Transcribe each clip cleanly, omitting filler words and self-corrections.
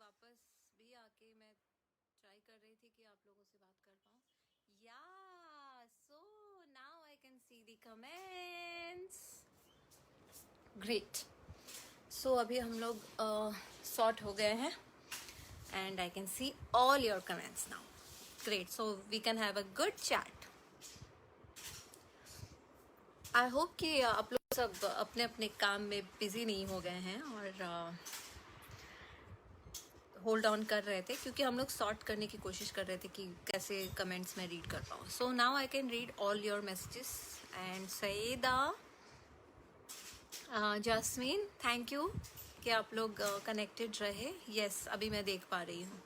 वापस भी आके मैं ट्राई कर रही थी कि आप लोगों से बात कर पाऊँ. या so now I can see the comments. Great. So अभी हम लोग सॉर्ट हो गए हैं and I can see all your comments now. Great. So we can have a good chat. I hope कि आप लोग सब अपने अपने काम में बिजी नहीं हो गए हैं और होल्ड ऑन कर रहे थे क्योंकि हम लोग सॉर्ट करने की कोशिश कर रहे थे कि कैसे कमेंट्स में रीड कर पाऊँ. So now I can read all your messages and Saida, Jasmine, thank you कि आप लोग कनेक्टेड रहे. यस, अभी मैं देख पा रही हूँ.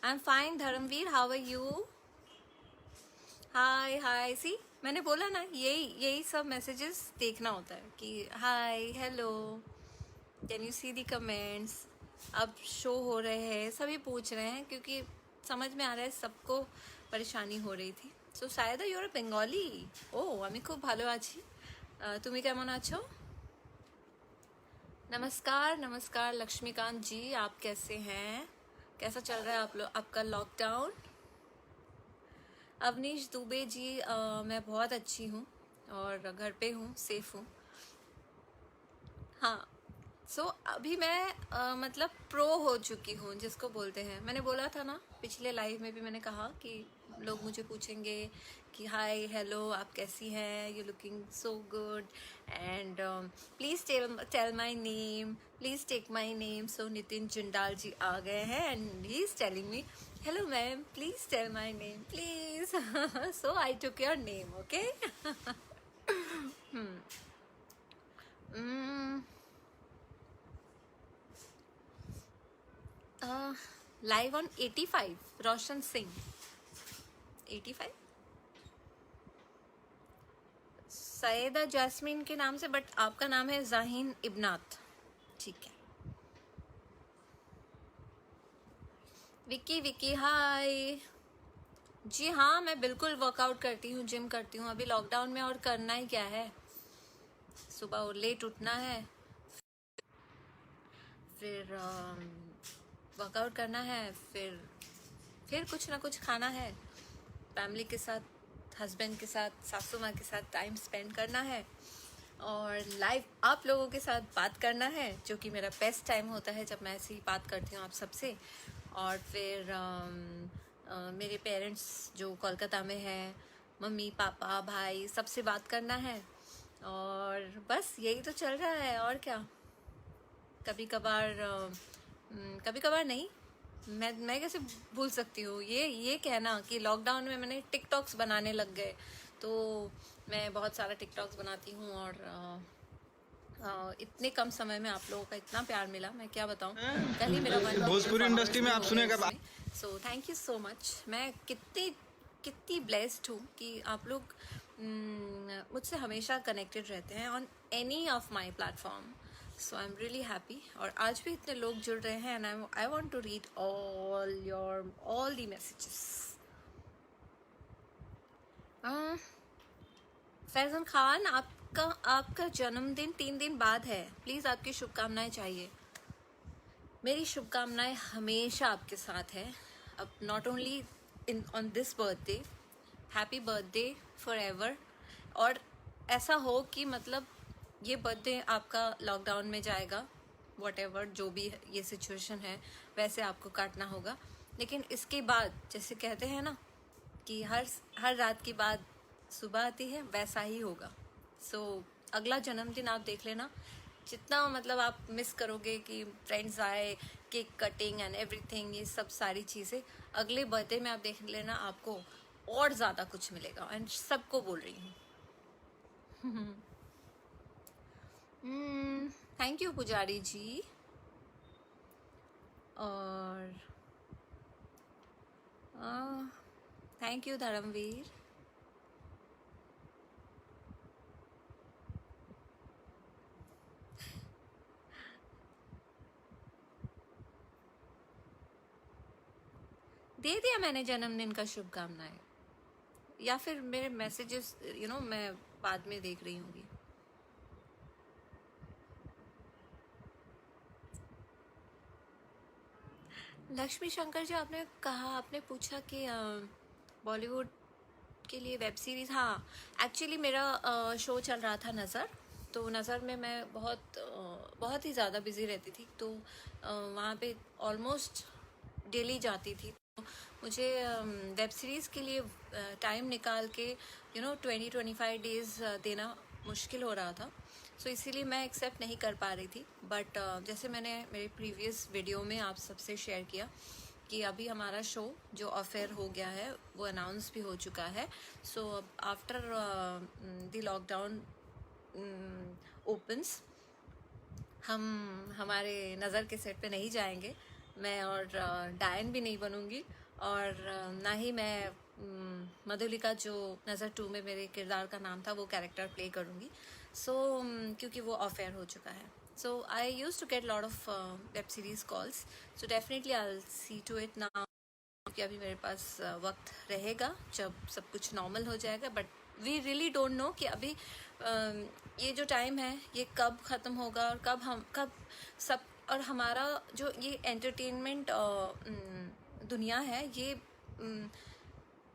I am fine. Dharmveer, how are you? Hi hi. See, मैंने बोला ना, यही सब मैसेजेस देखना होता है कि hi, hello, can you see the comments. अब शो हो रहे हैं, सभी पूछ रहे हैं क्योंकि समझ में आ रहा है सबको परेशानी हो रही थी. सो शायद यूर बेंगली. ओ, আমি খুব ভালো আছি. তুমি কেমন আছো? नमस्कार नमस्कार लक्ष्मीकांत जी, आप कैसे हैं? कैसा चल रहा है आपका लॉकडाउन? अवनीश दुबे जी, मैं बहुत अच्छी हूँ और घर पे हूँ, सेफ हूँ. हाँ. सो अभी मैं मतलब प्रो हो चुकी हूँ, जिसको बोलते हैं. मैंने बोला था ना पिछले लाइव में भी, मैंने कहा कि लोग मुझे पूछेंगे कि हाय, हेलो, आप कैसी हैं, you looking so good and please tell my name, please take my name. So Nitin Jindal ji आ गए हैं and he is telling me, hello ma'am, please tell my name please. So I took your name. Okay. Live on 85, Roshan Singh. 85 Syeda Jasmine के नाम से, but आपका नाम है जाहिन इब्नात. ठीक है. विकी विकी, हाय जी. हाँ, मैं बिल्कुल वर्कआउट करती हूँ, जिम करती हूँ. अभी लॉकडाउन में और करना ही क्या है, सुबह लेट उठना है, फिर वर्कआउट करना है, फिर कुछ ना कुछ खाना है, फैमिली के साथ, हस्बैंड के साथ, सासू माँ के साथ टाइम स्पेंड करना है और लाइव आप लोगों के साथ बात करना है, जो कि मेरा बेस्ट टाइम होता है जब मैं ऐसे ही बात करती हूँ आप सबसे. और फिर मेरे पेरेंट्स जो कोलकाता में हैं, मम्मी पापा भाई, सबसे बात करना है. और बस यही तो चल रहा है, और क्या. कभी कभार नहीं, मैं कैसे भूल सकती हूँ ये कहना कि लॉकडाउन में मैंने टिकटॉक्स बनाने लग गए. तो मैं बहुत सारा टिकटॉक्स बनाती हूँ और इतने कम समय में आप लोगों का इतना प्यार मिला, मैं क्या बताऊँ. कल ही मेरा भोजपुरी इंडस्ट्री में आप सुनेगा बात. सो थैंक यू सो मच. मैं कितनी ब्लेस्ड हूँ कि आप लोग मुझसे हमेशा कनेक्टेड रहते हैं on any of my platform. So I am really happy. और आज भी इतने लोग जुड़ रहे हैं and I want to read all the messages. Faizan Khan, आपका जन्मदिन 3 दिन बाद है. प्लीज़ आपकी शुभकामनाएं चाहिए. मेरी शुभकामनाएं हमेशा आपके साथ है. अब not only on this birthday, happy birthday for ever. और ऐसा हो कि मतलब ये बर्थडे आपका लॉकडाउन में जाएगा, वॉट एवर जो भी ये सिचुएशन है वैसे आपको काटना होगा. लेकिन इसके बाद जैसे कहते हैं ना कि हर रात के बाद सुबह आती है, वैसा ही होगा. सो अगला जन्मदिन आप देख लेना, जितना मतलब आप मिस करोगे कि फ्रेंड्स आए, केक कटिंग एंड एवरीथिंग, ये सब सारी चीज़ें अगले बर्थडे में आप देख लेना, आपको और ज़्यादा कुछ मिलेगा. एंड सबको बोल रही हूँ. थैंक यू पुजारी जी. और थैंक यू धर्मवीर. दे दिया मैंने जन्मदिन का शुभकामनाएं, या फिर मेरे मैसेजेस मैं बाद में देख रही होंगी. लक्ष्मी शंकर जी, आपने कहा, आपने पूछा कि बॉलीवुड के लिए वेब सीरीज़। हाँ, एक्चुअली मेरा शो चल रहा था नज़र, तो नज़र में मैं बहुत ही ज़्यादा बिज़ी रहती थी, तो वहाँ पे ऑलमोस्ट डेली जाती थी। तो मुझे वेब सीरीज़ के लिए टाइम निकाल के 20-25 डेज़ देना मुश्किल हो रहा था, सो इसीलिए मैं एक्सेप्ट नहीं कर पा रही थी। बट जैसे मैंने मेरे प्रीवियस वीडियो में आप सबसे शेयर किया कि अभी हमारा शो जो ऑफेयर हो गया है वो अनाउंस भी हो चुका है। So after the lockdown opens, हम हमारे नज़र के सेट पे नहीं जाएंगे। मैं और डायन भी नहीं बनूंगी, और ना ही मैं मधुलिका जो नज़र 2 में मेरे किरदार का नाम था वो कैरेक्टर प्ले करूंगी। सो क्योंकि वो ऑफेयर हो चुका है। So I use to get lot of web series calls, so definitely I will see to it now, क्योंकि अभी मेरे पास वक्त रहेगा जब सब कुछ नॉर्मल हो जाएगा। But we really don't know कि अभी ये जो टाइम है ये कब ख़त्म होगा, और कब सब, और हमारा जो ये एंटरटेनमेंट दुनिया है ये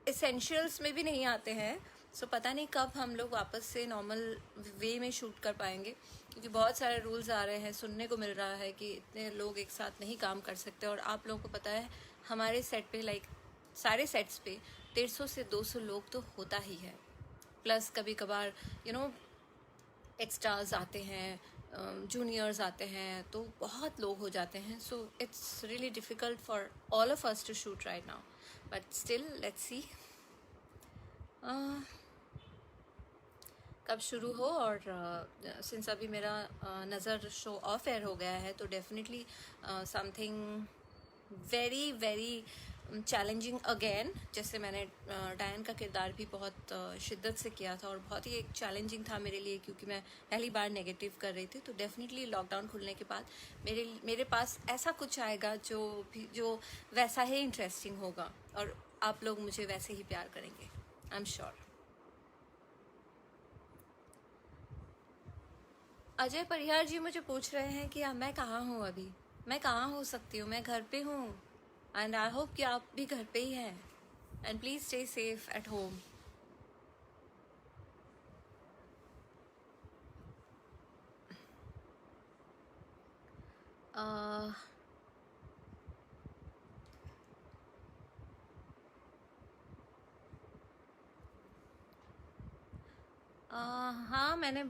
एसेंशियल्स में भी नहीं आते हैं। सो पता नहीं कब हम लोग वापस से नॉर्मल वे में शूट कर पाएंगे, क्योंकि बहुत सारे रूल्स आ रहे हैं, सुनने को मिल रहा है कि इतने लोग एक साथ नहीं काम कर सकते। और आप लोगों को पता है हमारे सेट पे, लाइक सारे सेट्स पे 150 से 200 लोग तो होता ही है, प्लस कभी कभार एक्स्ट्राज आते हैं, जूनियर्स आते हैं, तो बहुत लोग हो जाते हैं। So it's really difficult for all of us to shoot right now, but still let's see कब शुरू हो। और सिंस अभी मेरा नज़र शो ऑफ एयर हो गया है, तो definitely something very very challenging again. जैसे मैंने डायन का किरदार भी बहुत शिद्दत से किया था, और बहुत ही एक चैलेंजिंग था मेरे लिए, क्योंकि मैं पहली बार नेगेटिव कर रही थी। तो डेफिनेटली लॉकडाउन खुलने के बाद मेरे पास ऐसा कुछ आएगा जो वैसा ही इंटरेस्टिंग होगा, और आप लोग मुझे वैसे ही प्यार करेंगे, आई एम श्योर। अजय परिहार जी मुझे पूछ रहे हैं कि मैं कहाँ हूँ अभी। मैं कहाँ हो सकती हूँ, मैं घर पे हूँ, एंड आई होप कि आप भी घर पे ही हैं, and please stay safe at home. हाँ, मैंने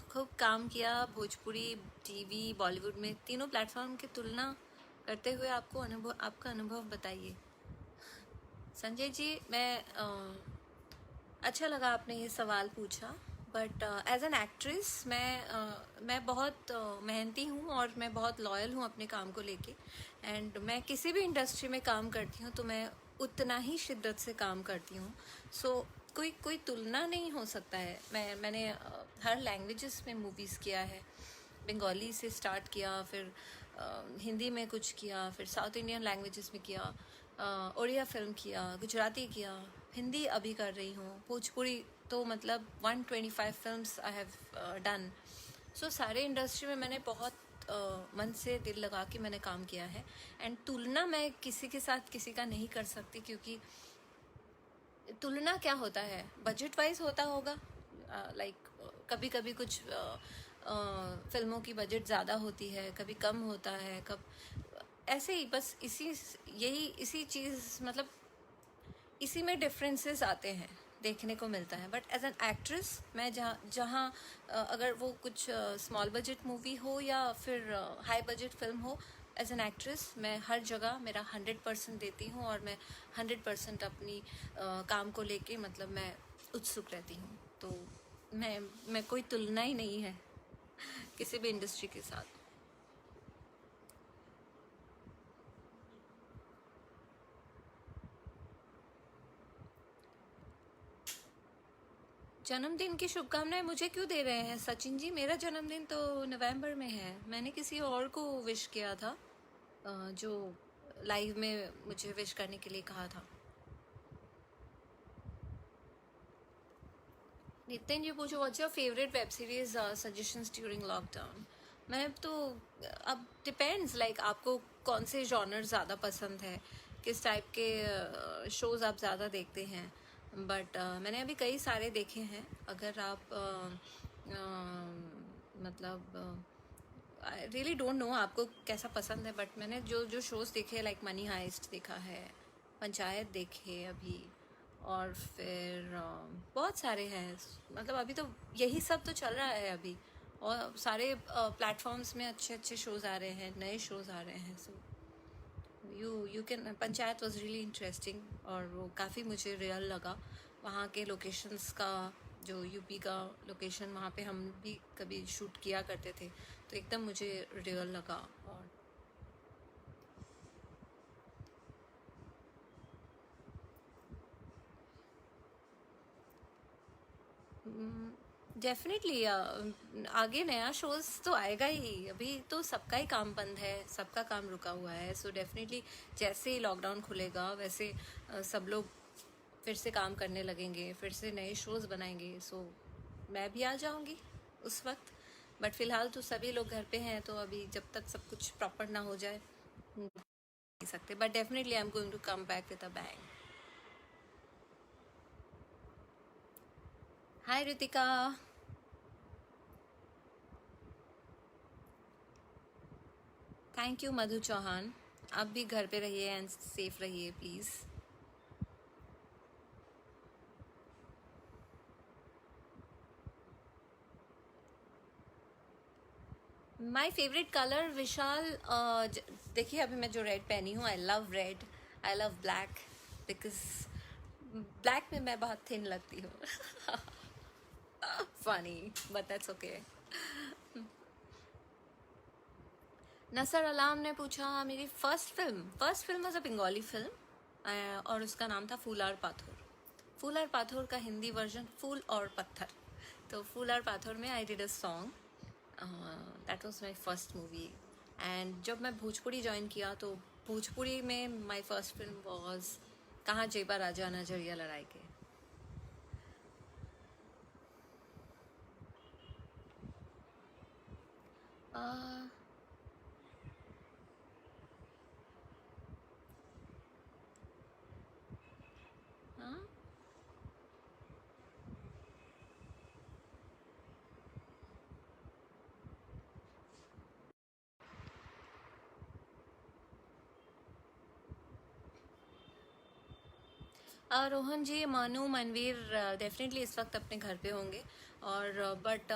खूब काम किया भोजपुरी, टीवी, बॉलीवुड में, तीनों प्लेटफॉर्म की तुलना करते हुए आपका अनुभव बताइए। संजय जी, अच्छा लगा आपने ये सवाल पूछा, बट एज एन एक्ट्रेस मैं बहुत मेहनती हूँ, और मैं बहुत लॉयल हूँ अपने काम को लेके। एंड मैं किसी भी इंडस्ट्री में काम करती हूँ तो मैं उतना ही शिद्दत से काम करती हूँ। सो कोई तुलना नहीं हो सकता है। मैंने हर लैंग्वेजेस में मूवीज़ किया है। बंगाली से स्टार्ट किया, फिर हिंदी में कुछ किया, फिर साउथ इंडियन लैंग्वेजेस में किया, उड़िया फिल्म किया, गुजराती किया, हिंदी अभी कर रही हूँ, भोजपुरी तो मतलब 125 फिल्म्स आई हैव डन। सो सारे इंडस्ट्री में मैंने बहुत मन से दिल लगा के मैंने काम किया है। एंड तुलना मैं किसी के साथ किसी का नहीं कर सकती, क्योंकि तुलना क्या होता है, बजट वाइज होता होगा। लाइक कभी कभी कुछ फिल्मों की बजट ज़्यादा होती है, कभी कम होता है, कब ऐसे ही, बस इसी चीज़, मतलब इसी में डिफरेंसेस आते हैं, देखने को मिलता है। बट एज एन एक्ट्रेस मैं जहाँ अगर वो कुछ स्मॉल बजट मूवी हो या फिर हाई बजट फिल्म हो, एज एन एक्ट्रेस मैं हर जगह मेरा 100% देती हूँ, और मैं 100% अपनी काम को लेके, मतलब मैं उत्सुक रहती हूँ। तो मैं कोई तुलना ही नहीं है किसी भी इंडस्ट्री के साथ। जन्मदिन की शुभकामनाएं मुझे क्यों दे रहे हैं सचिन जी? मेरा जन्मदिन तो नवंबर में है। मैंने किसी और को विश किया था, जो लाइव में मुझे विश करने के लिए कहा था। नितिन जी पूछो, what's your favourite web series suggestions during lockdown? मैं तो अब डिपेंड्स लाइक आपको कौन से जॉनर ज़्यादा पसंद है, किस टाइप के शोज़ आप ज़्यादा देखते हैं। बट मैंने अभी कई सारे देखे हैं। अगर आप मतलब आई रियली डोंट नो आपको कैसा पसंद है, बट मैंने जो जो शोज़ देखे लाइक मनी हाइस्ट देखा है, पंचायत देखे अभी, और फिर बहुत सारे हैं। मतलब अभी तो यही सब तो चल रहा है अभी, और सारे प्लेटफॉर्म्स में अच्छे अच्छे शोज़ आ रहे हैं, नए शोज़ आ रहे हैं। So you can, panchayat was really interesting, और वो काफ़ी मुझे रियल लगा। वहाँ के लोकेशंस का, जो यूपी का लोकेशन, वहाँ पे हम भी कभी शूट किया करते थे, तो एकदम मुझे रियल लगा। और डेफिनेटली आगे नया शोज तो आएगा ही। अभी तो सबका ही काम बंद है, सबका काम रुका हुआ है। सो डेफिनेटली जैसे ही लॉकडाउन खुलेगा वैसे सब लोग फिर से काम करने लगेंगे, फिर से नए शोज बनाएंगे। सो मैं भी आ जाऊंगी उस वक्त। बट फिलहाल तो सभी लोग घर पे हैं, तो अभी जब तक सब कुछ प्रॉपर ना हो जाए नहीं सकते। But definitely I am going to come back with a bang. Hi Ritika, thank you Madhu Chauhan. आप भी घर पे रहिए एंड सेफ रहिए please. My favourite colour Vishal, देखिए अभी मैं जो रेड पहनी हूँ, I love red, I love black, because black में मैं बहुत थिन लगती हूँ। Funny but that's okay. Nasar Alam ने पूछा मेरी first film was a Bengali film, और उसका नाम था फूल और पाथर। फूल और पाथर का हिंदी वर्जन फूल और पत्थर। तो फूल और पाथर में I did a song, that was my first movie. And जब मैं भोजपुरी ज्वाइन किया तो भोजपुरी में माय फर्स्ट फिल्म वाज कहाँ जेबा राजा नजरिया लड़ाई के। uh, हाँ? रोहन जी, मानू मनवीर डेफिनेटली इस वक्त अपने घर पे होंगे। और बट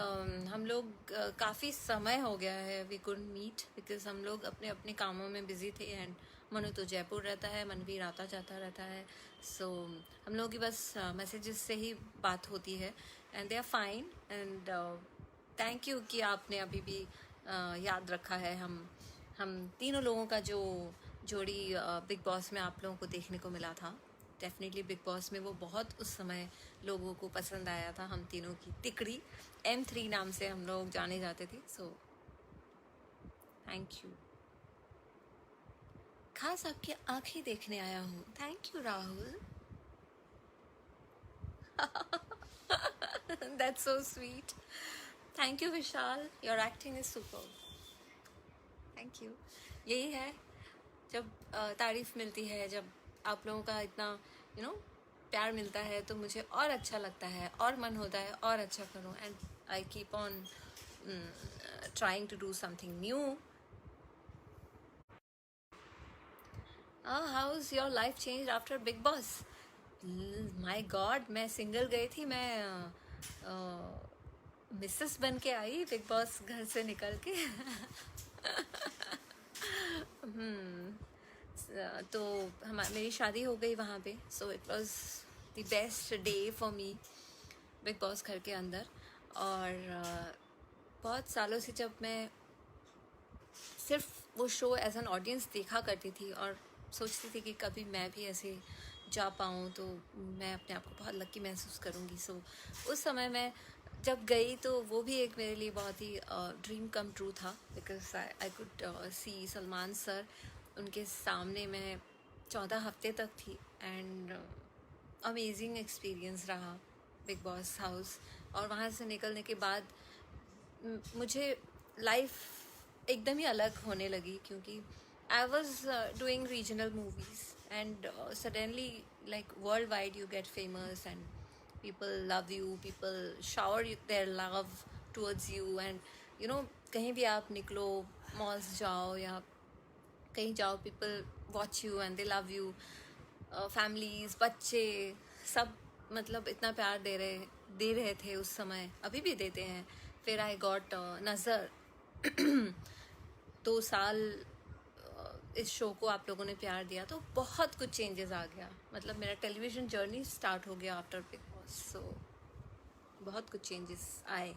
हम लोग काफ़ी समय हो गया है, वी कुड मीट बिकॉज हम लोग अपने अपने कामों में बिजी थे। एंड मनु तो जयपुर रहता है, मनवीर आता जाता रहता है। सो हम लोग की बस मैसेजेस से ही बात होती है, and they are fine. And thank you कि आपने अभी भी याद रखा है हम तीनों लोगों का जो जोड़ी बिग बॉस में आप लोगों को देखने को मिला था। डेफिनेटली बिग बॉस में वो बहुत उस समय लोगों को पसंद आया था। हम तीनों की तिकड़ी M3 नाम से हम लोग जाने जाते थे। सो थैंक यू। खास आपकी आंखें देखने आया हूँ। Thank you Rahul. That's so sweet. Thank you Vishal, your acting is super. Thank you. यही है, जब तारीफ मिलती है, जब आप लोगों का इतना प्यार मिलता है, तो मुझे और अच्छा लगता है और मन होता है और अच्छा करूं। And I keep on trying to do something new. How is your life change after Bigg Boss? My God, मैं सिंगल गई थी, मैं मिसेस बन के आई बिग बॉस घर से निकल के। तो मेरी शादी हो गई वहाँ पे। So it was the best day for me big boss घर के अंदर। और बहुत सालों से जब मैं सिर्फ वो शो एज एन ऑडियंस देखा करती थी और सोचती थी कि कभी मैं भी ऐसे जा पाऊँ तो मैं अपने आप को बहुत लकी महसूस करूँगी। सो उस समय मैं जब गई तो वो भी एक मेरे लिए बहुत ही ड्रीम कम ट्रू था, because I could see Salman sir. उनके सामने मैं 14 हफ्ते तक थी। एंड अमेजिंग एक्सपीरियंस रहा बिग बॉस हाउस। और वहाँ से निकलने के बाद मुझे लाइफ एकदम ही अलग होने लगी, क्योंकि I was doing regional movies and suddenly like world wide you get famous and people love you, people shower their love towards you, and you know, कहीं भी आप निकलो, मॉल्स जाओ या कहीं जाओ, people watch you and they love you. Families, बच्चे, सब मतलब इतना प्यार दे रहे थे उस समय, अभी भी देते हैं. फिर आई गॉट नज़र. 2 साल इस शो को आप लोगों ने प्यार दिया, तो बहुत कुछ चेंजेस आ गया. मतलब मेरा टेलीविज़न जर्नी स्टार्ट हो गया आफ्टर बिग बॉस. सो बहुत कुछ चेंजेस आए.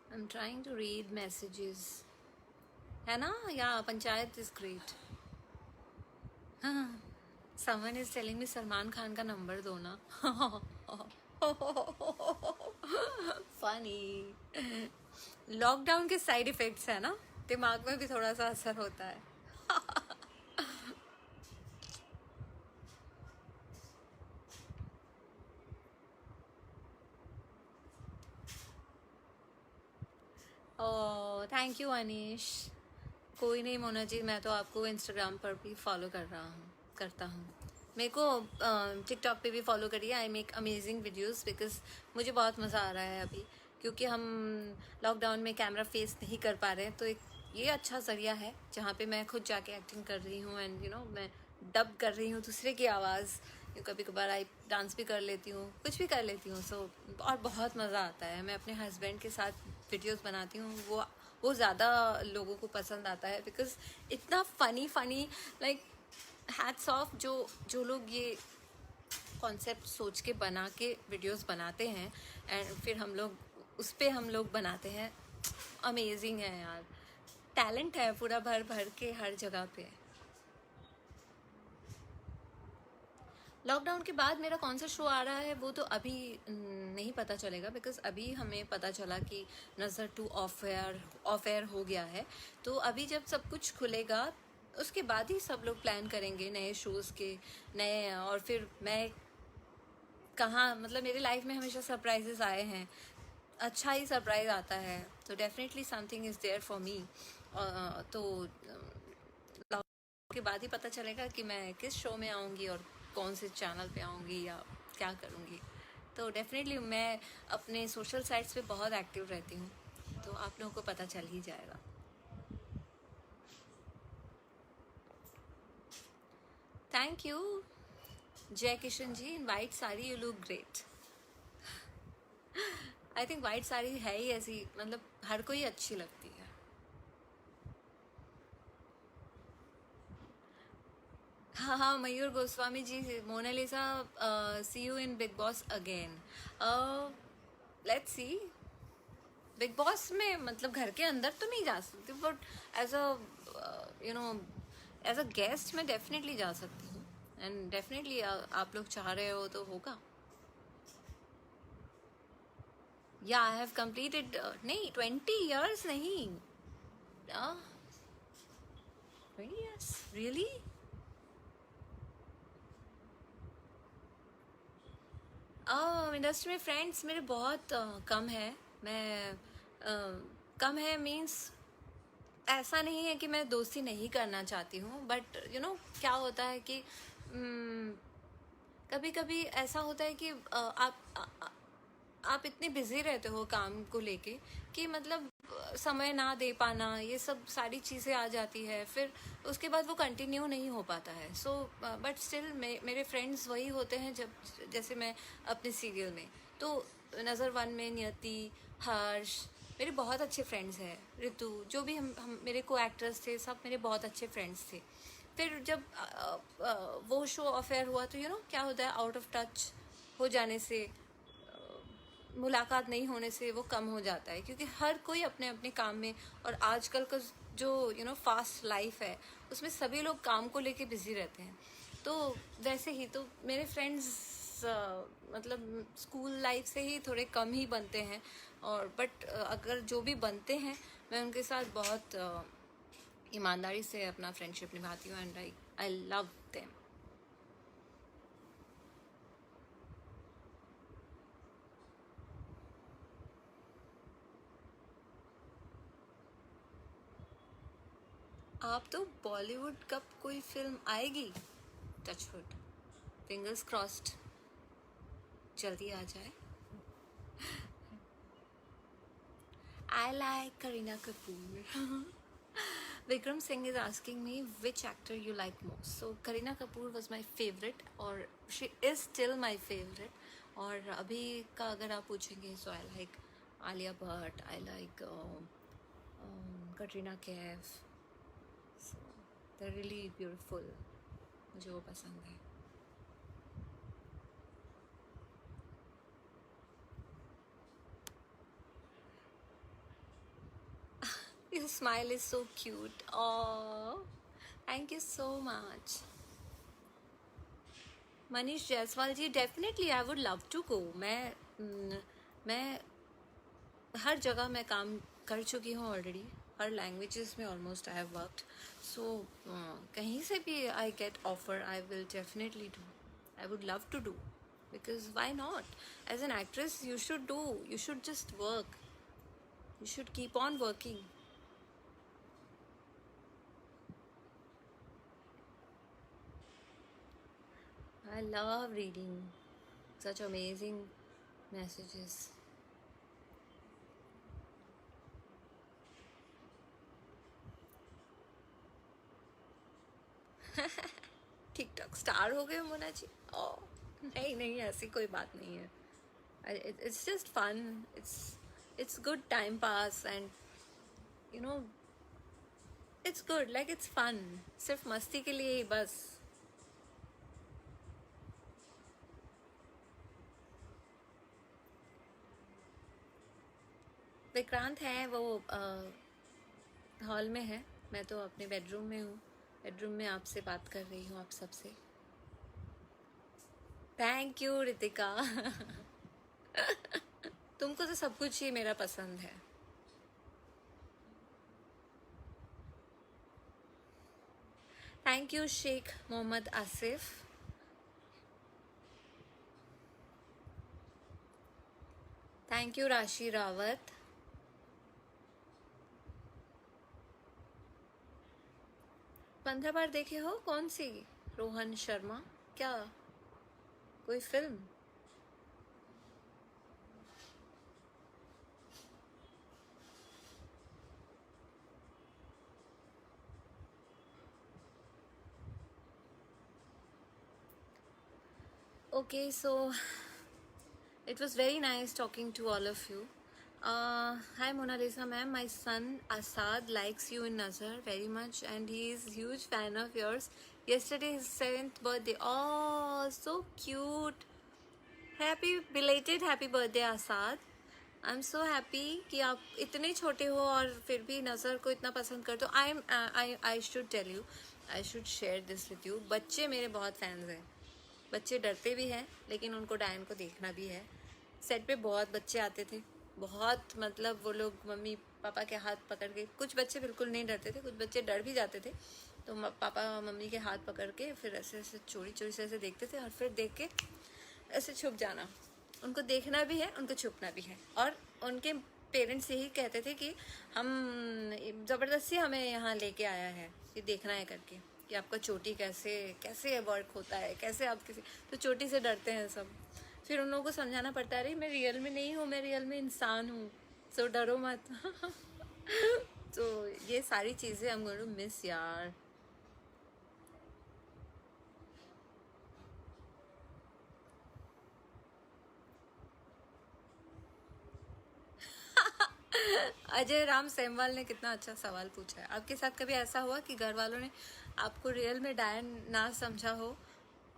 I am trying to read messages, है ना. या Panchayat is great. Someone is telling me Salman Khan का नंबर दो ना. फनी. लॉकडाउन के साइड इफेक्ट्स है ना, दिमाग में भी थोड़ा सा असर होता है. Oh thank you Anish. कोई नहीं मोना जी, मैं तो आपको इंस्टाग्राम पर भी फॉलो करता हूँ. मेरे को टिकटॉक पे भी फॉलो करिए. I make amazing videos because मुझे बहुत मज़ा आ रहा है अभी, क्योंकि हम लॉकडाउन में कैमरा फेस नहीं कर पा रहे हैं. तो एक ये अच्छा ज़रिया है जहाँ पे मैं खुद जाके एक्टिंग कर रही हूँ एंड यू नो मैं डब कर रही हूँ दूसरे की आवाज़. कभी कभार आई डांस भी कर लेती हूँ, कुछ भी कर लेती हूँ. सो और बहुत मज़ा आता है. मैं अपने हस्बैंड के साथ वीडियोस बनाती हूँ, वो ज़्यादा लोगों को पसंद आता है बिकॉज इतना फनी लाइक हैट्स ऑफ जो लोग ये कॉन्सेप्ट सोच के बना के वीडियोस बनाते हैं एंड फिर हम लोग बनाते हैं. अमेजिंग है यार. टैलेंट है पूरा भर के हर जगह पे. लॉकडाउन के बाद मेरा कौन सा शो आ रहा है वो तो अभी नहीं पता चलेगा, बिकॉज अभी हमें पता चला कि नज़र 2 ऑफ एयर हो गया है. तो अभी जब सब कुछ खुलेगा उसके बाद ही सब लोग प्लान करेंगे नए शोज़ के नए. और फिर मैं कहाँ, मतलब मेरी लाइफ में हमेशा सरप्राइजेस आए हैं, अच्छा ही सरप्राइज आता है. तो definitely something is there for me. तो लॉकडाउन के बाद ही पता चलेगा कि मैं किस शो में आऊँगी और कौन से चैनल पे आऊँगी या क्या करूँगी. तो डेफिनेटली मैं अपने सोशल साइट्स पे बहुत एक्टिव रहती हूँ, तो आप लोगों को पता चल ही जाएगा. Thank you Jai Kishan ji. In white sari you look great. I think white sari है ही ऐसी, मतलब हर कोई अच्छी लगती है. हाँ, Mayur Goswami ji. Monalisa, see you in Bigg Boss again. Let's see. Bigg Boss में मतलब घर के अंदर तो नहीं जा सकती, but as a you know as a guest मैं डेफिनेटली जा सकती हूँ. एंड डेफिनेटली आप लोग चाह रहे हो तो होगा. या आई हैव कंप्लीटेड, नहीं 20 years नहीं, 20 years रियली. इंडस्ट्री में फ्रेंड्स मेरे बहुत कम है. मैं कम है मीन्स ऐसा नहीं है कि मैं दोस्ती नहीं करना चाहती हूँ, बट यू नो क्या होता है कि कभी कभी ऐसा होता है कि आप इतने बिजी रहते हो काम को लेके कि मतलब समय ना दे पाना, ये सब सारी चीज़ें आ जाती है. फिर उसके बाद वो कंटिन्यू नहीं हो पाता है. सो बट स्टिल मेरे फ्रेंड्स वही होते हैं जब जैसे मैं अपने सीरियल में, तो नज़र 1 में नियति, हर्ष मेरे बहुत अच्छे फ्रेंड्स हैं. ऋतु, जो भी हम मेरे को एक्टर्स थे, सब मेरे बहुत अच्छे फ्रेंड्स थे. फिर जब वो शो अफेयर हुआ तो यू नो क्या होता है, आउट ऑफ टच हो जाने से, मुलाकात नहीं होने से वो कम हो जाता है, क्योंकि हर कोई अपने अपने काम में, और आजकल का जो यू नो फास्ट लाइफ है उसमें सभी लोग काम को लेके बिजी रहते हैं. तो वैसे ही तो मेरे फ्रेंड्स मतलब स्कूल लाइफ से ही थोड़े कम ही बनते हैं. और बट अगर जो भी बनते हैं मैं उनके साथ बहुत ईमानदारी से अपना फ्रेंडशिप निभाती हूँ एंड आई लव देम. आप तो बॉलीवुड कब कोई फिल्म आएगी? टचवुड, फिंगर्स क्रॉस्ड, जल्दी आ जाए. I like Kareena Kapoor. Vikram Singh is asking me which actor you like most. So Kareena Kapoor was my favorite और she is still my favorite. और अभी का अगर आप पूछेंगे so I like Alia Bhatt, I like Katrina Kaif. So they're really beautiful. मुझे वो पसंद है. Your smile is so cute. Oh, thank you so much. Manish Jaiswal ji, definitely I would love to go. मैं हर जगह मैं काम कर चुकी हूँ ऑलरेडी. हर लैंग्वेजेस में almost I have worked. So कहीं से भी I get offer I will definitely do. I would love to do because why not. As an actress you should do. You should just work. You should keep on working. I love reading such amazing messages. TikTok star हो गए मोना जी? नहीं नहीं, ऐसी कोई बात नहीं है. It's just fun. It's good time pass and you know it's good, like it's fun. सिर्फ मस्ती के लिए ही बस. विक्रांत है वो हॉल में है. मैं तो अपने बेडरूम में हूँ. बेडरूम में आपसे बात कर रही हूँ, आप सबसे. Thank you Ritika. तुमको तो सब कुछ ही मेरा पसंद है. Thank you Sheikh Mohammad Asif. Thank you Rashi Rawat. पंद्रह बार देखे हो? कौन सी? रोहन शर्मा. क्या कोई film? Okay, so it was very nice talking to all of you. Hi Mona Lisa ma'am, my son Asad likes you in Nazar very much and he is huge fan of yours. Yesterday his 7th birthday. Oh, so cute. Happy birthday Asad. I'm so happy कि आप इतने छोटे हो और फिर भी नज़र को इतना पसंद करते हो. I should tell you, I should share this with you. बच्चे मेरे बहुत फैंस हैं. बच्चे डरते भी हैं लेकिन उनको डायन को देखना भी है. सेट पे बहुत बच्चे आते थे. बहुत मतलब वो लोग मम्मी पापा के हाथ पकड़ के. कुछ बच्चे बिल्कुल नहीं डरते थे, कुछ बच्चे डर भी जाते थे. तो पापा मम्मी के हाथ पकड़ के फिर ऐसे ऐसे चोरी चोरी से ऐसे देखते थे और फिर देख के ऐसे छुप जाना. उनको देखना भी है, उनको छुपना भी है. और उनके पेरेंट्स यही कहते थे कि हम ज़बरदस्ती हमें यहाँ लेके आया है कि देखना है करके कि आपका चोटी कैसे कैसे वर्क होता है, कैसे आप किसी. तो चोटी से डरते हैं सब. फिर उन लोगों को समझाना पड़ता है, अरे मैं रियल में नहीं हूँ, मैं रियल में इंसान हूँ, सो डरो मत. तो ये सारी चीज़ें I'm going to miss यार. अजय राम सेमवाल ने कितना अच्छा सवाल पूछा है. आपके साथ कभी ऐसा हुआ कि घर वालों ने आपको रियल में डायन ना समझा हो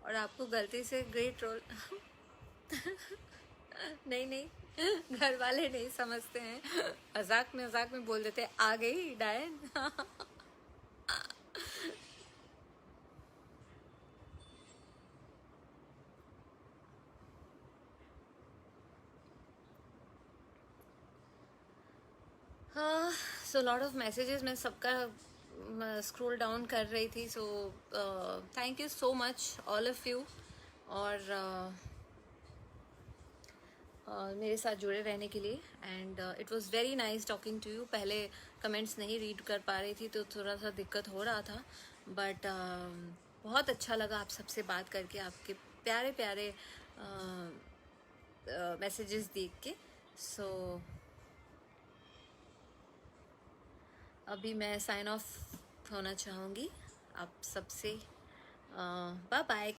और आपको गलती से ग्रेट रोल? नहीं नहीं, घर वाले नहीं समझते हैं. मजाक में बोल देते हैं, आ गई डायन. So lot of messages. मैं सबका स्क्रॉल डाउन कर रही थी. So thank you so much all of you. और मेरे साथ जुड़े रहने के लिए. And it was very nice talking to you. पहले कमेंट्स नहीं रीड कर पा रही थी तो थोड़ा सा दिक्कत हो रहा था, बट बहुत अच्छा लगा आप सबसे बात करके, आपके प्यारे प्यारे मैसेजेस देख के. सो अभी मैं साइन ऑफ होना चाहूँगी आप सबसे. Bye bye.